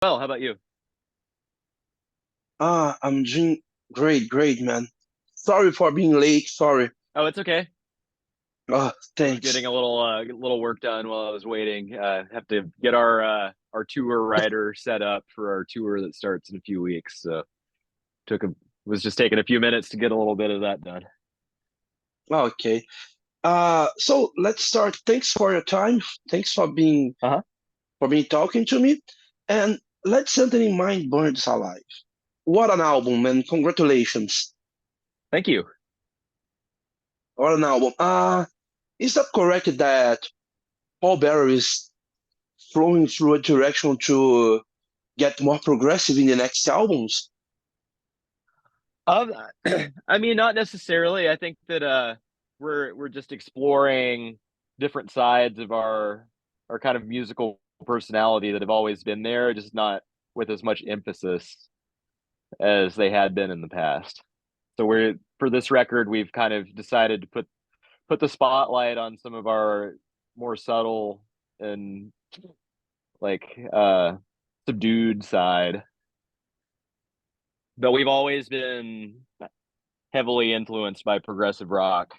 Well, how about you? I'm doing great, man. Sorry for being late. Sorry. Oh, it's okay. I was getting Thanks. a little work done while I was waiting. Have to get our tour rider set up for our tour that starts in a few weeks. So took a was just taking a few minutes to get a little bit of that done. Okay. So let's start. Thanks for your time. Thanks Uh-huh. for being talking to me. And let's Anthony Mind Burns Alive. What an album, man. Congratulations. Thank you. What an album. Is that correct that Pallbearer is flowing through a direction to get more progressive in the next albums? Um, I mean, not necessarily. I think that we're just exploring different sides of our kind of musical personality that have always been there, just not with as much emphasis as they had been in the past. So we're for this record, we've kind of decided to put the spotlight on some of our more subtle and like subdued side. But we've always been heavily influenced by progressive rock,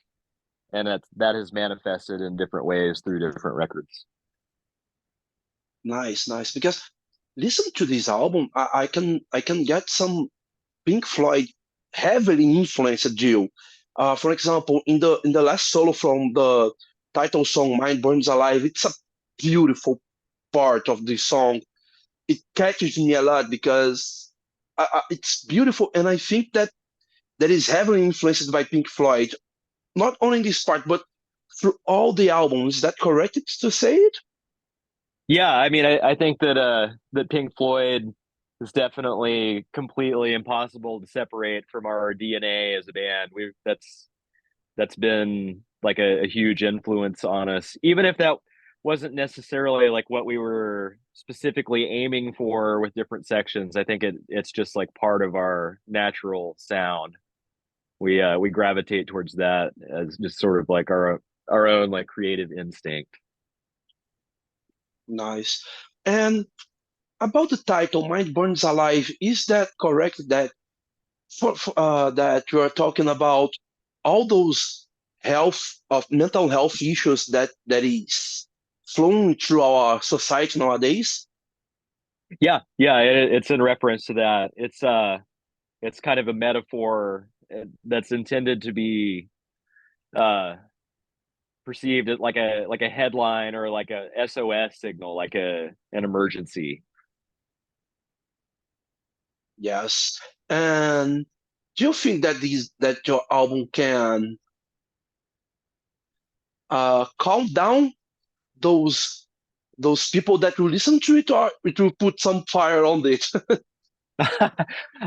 and that has manifested in different ways through different records. Nice. Because listen to this album, I can get some Pink Floyd heavily influenced you. For example, in the last solo from the title song "Mind Burns Alive," it's a beautiful part of the song. It catches me a lot because it's beautiful, and I think that is heavily influenced by Pink Floyd. Not only in this part, but through all the albums. Is that correct to say it? Yeah, I mean, I think that Pink Floyd is definitely completely impossible to separate from our DNA as a band. We've that's been like a huge influence on us, even if that wasn't necessarily like what we were specifically aiming for with different sections. I think it's just like part of our natural sound. We gravitate towards that as just sort of like our own like creative instinct. Nice. And about the title "Mind Burns Alive," is that correct? That you are talking about all those mental health issues that is flowing through our society nowadays. Yeah, it's in reference to that. It's kind of a metaphor that's intended to be uh perceived as like a headline or like a SOS signal, like a an emergency. Yes. And do you think that your album can calm down those those people that will listen to it, or it will put some fire on it?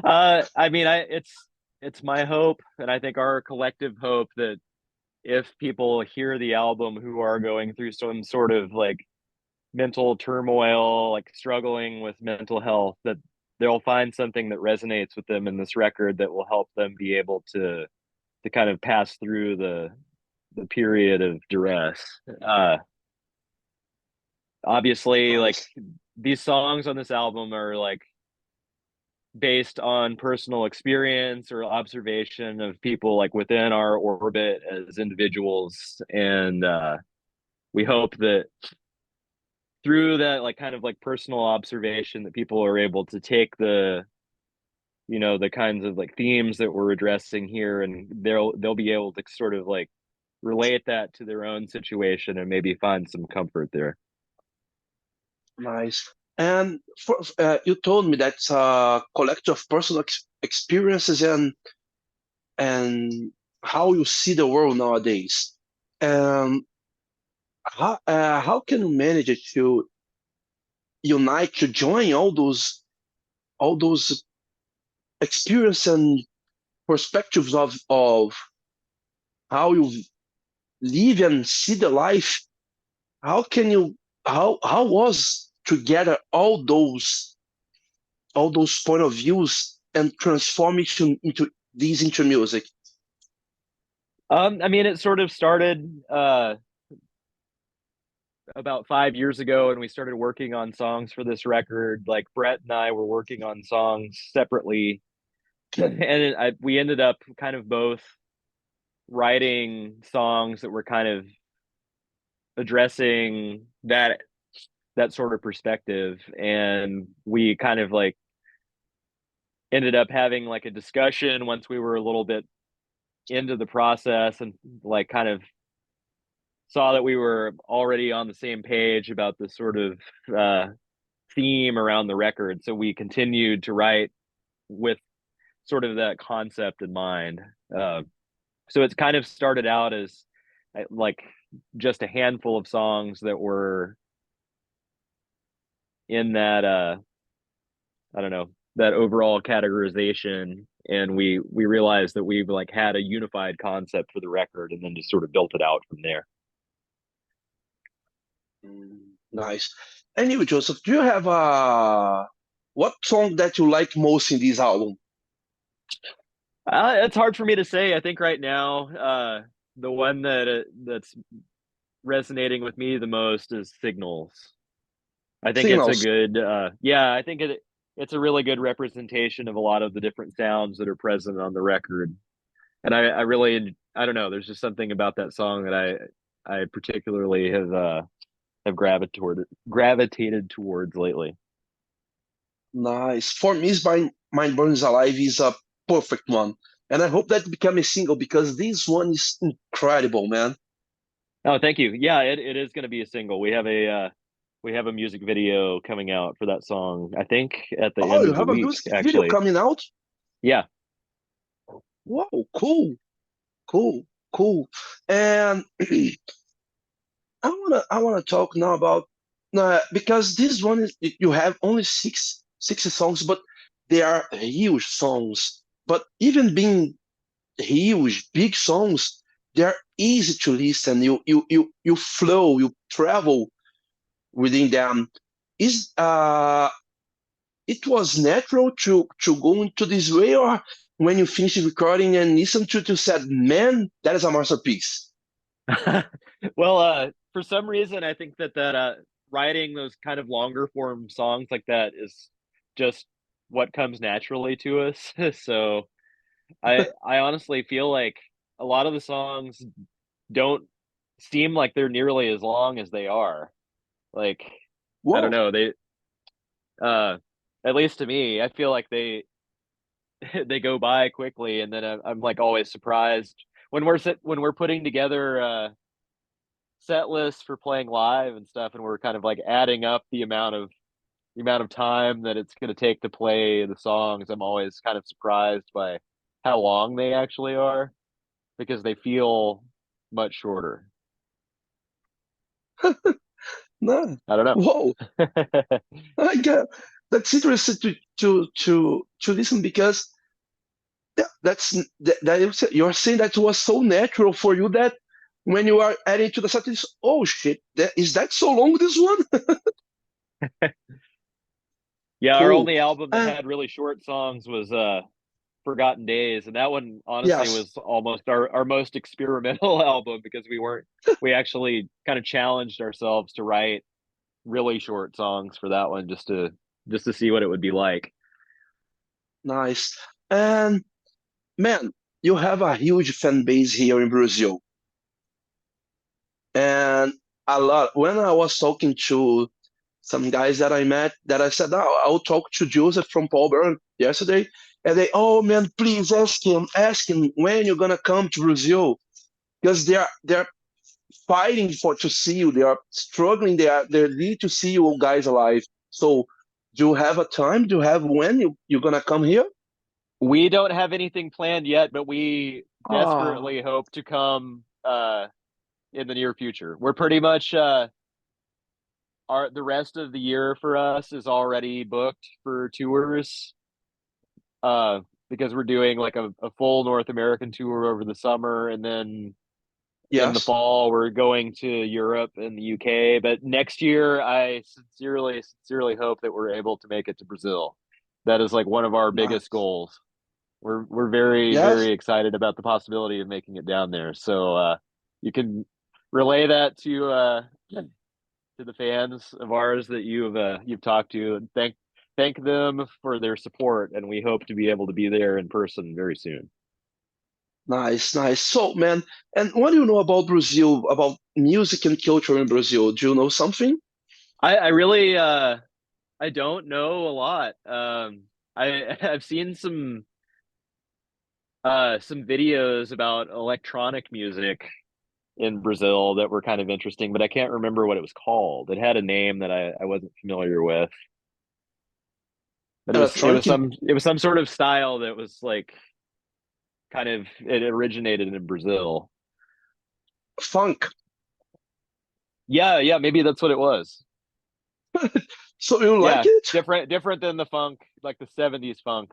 I mean, it's my hope, and I think our collective hope that if people hear the album who are going through some sort of like mental turmoil, like struggling with mental health, that they'll find something that resonates with them in this record that will help them be able to kind of pass through the period of duress. Obviously, like Nice. these songs on this album are like based on personal experience or observation of people like within our orbit as individuals, and we hope that through that like kind of like personal observation that people are able to take the kinds of like themes that we're addressing here, and they'll be able to sort of like relate that to their own situation and maybe find some comfort there. Nice. And you told me that's a collection of personal experiences and how you see the world nowadays. Um, how can you manage it to unite to join all those experience and perspectives of how you live and see the life? How can you how was to gather all those point of views and transform it into music? I mean, it sort of started about 5 years ago, and we started working on songs for this record, like Brett and I were working on songs separately, and we ended up kind of both writing songs that were kind of addressing that sort of perspective, and we kind of like ended up having like a discussion once we were a little bit into the process, and like kind of saw that we were already on the same page about the sort of uh, theme around the record. So we continued to write with sort of that concept in mind. So it's kind of started out as like just a handful of songs that were in that I don't know, that overall categorization, and we realized that we've like had a unified concept for the record, and then just sort of built it out from there. Nice. And you, Joseph, do you have what song that you like most in this album? It's hard for me to say. I think right now, the one that's resonating with me the most is Signals. I think it's a Signals. good, yeah, I think it's a really good representation of a lot of the different sounds that are present on the record. And I really, I don't know, there's just something about that song that I particularly have gravitated towards lately. Nice. For me, is Mind Burns Alive is a perfect one. And I hope that become a single because this one is incredible, man. Oh, thank you. Yeah, it is going to be a single. We have a music video coming out for that song. I think at the Oh, end you of the have a week, music video actually. coming out? Yeah. Wow, cool, cool, cool. And I wanna talk now about because this one is you have only 60 songs, but they are huge songs. But even being huge, big songs, they're easy to listen. You flow, you travel within them. Is it was natural to go into this way, or when you finish recording and listen to said, man, that is a masterpiece. Well, for some reason, I think that writing those kind of longer form songs like that is just what comes naturally to us. So I honestly feel like a lot of the songs don't seem like they're nearly as long as they are. Like, I don't Whoa. know, uh at least to me, I feel like they go by quickly, and then I'm like always surprised when when we're putting together set lists for playing live and stuff, and we're kind of like adding up the amount of time that it's going to take to play the songs. I'm always kind of surprised by how long they actually are, because they feel much shorter. No. I don't Whoa. know. I get that's interesting to listen because you're saying that was so natural for you that when you are adding to the set, oh shit, is that so long this one? Yeah, our Cool. only album that Uh, had really short songs was Forgotten Days, and that one honestly yes. was almost our most experimental album, because we actually kind of challenged ourselves to write really short songs for that one, just to see what it would be like. Nice. And man, you have a huge fan base here in Brazil. And a lot. When I was talking to some guys that I met, that I said, oh, I'll talk to Joseph from Pallbearer yesterday. And they, oh man, please ask him when you're gonna come to Brazil. Because they're fighting for to see you. They are struggling. They need to see you guys alive. So do you have a time? Do you have when you're gonna come here? We don't have anything planned yet, but we Ah, desperately hope to come in the near future. We're pretty much our the rest of the year for us is already booked for tours, uh because we're doing like a full North American tour over the summer, and then in the yes. fall we're going to Europe and the UK. But next year I sincerely hope that we're able to make it to Brazil. That is like one of our biggest Nice. goals. We're very Yes. very excited about the possibility of making it down there. So you can relay that to to the fans of ours that you've talked to, and thank them for their support, and we hope to be able to be there in person very soon. Nice, nice. So, man, and what do you know about Brazil, about music and culture in Brazil? Do you know something? I really I don't know a lot. I've seen some videos about electronic music in Brazil that were kind of interesting, but I can't remember what it was called. It had a name that I wasn't familiar with, but Electronic it was some sort of style that was like kind of it originated in Brazil. funk. Yeah, yeah, maybe that's what it was. So you like Yeah, it? different than the funk, like the 70s funk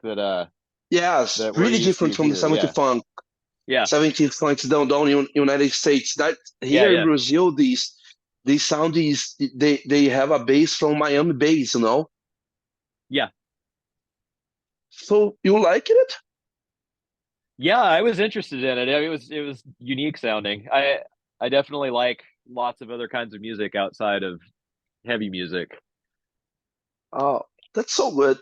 Yes, that we're really used different to from the here. 70 Yeah. funk, Yeah. 70 funks down in United States. That Yeah, here in yeah. Brazil, these sound is they have a bass from Miami bass, you know. Yeah. So you like it? Yeah, I was interested in it. It was unique sounding. I definitely like lots of other kinds of music outside of heavy music. Oh, that's so good.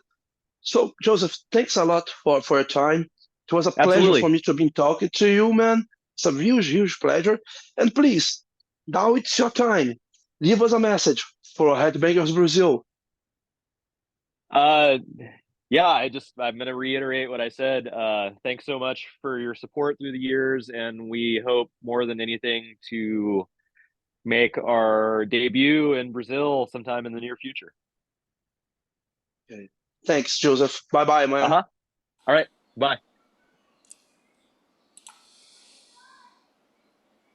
So, Joseph, thanks a lot for your time. It was a pleasure for Absolutely. me to be talking to you, man. It's a huge, huge pleasure. And please, now it's your time. Leave us a message for Headbangers Brazil. Uh yeah, I'm gonna reiterate what I said. Thanks so much for your support through the years, and we hope more than anything to make our debut in Brazil sometime in the near future. Okay. Thanks, Joseph. Bye bye, man. Uh-huh. All right. Bye.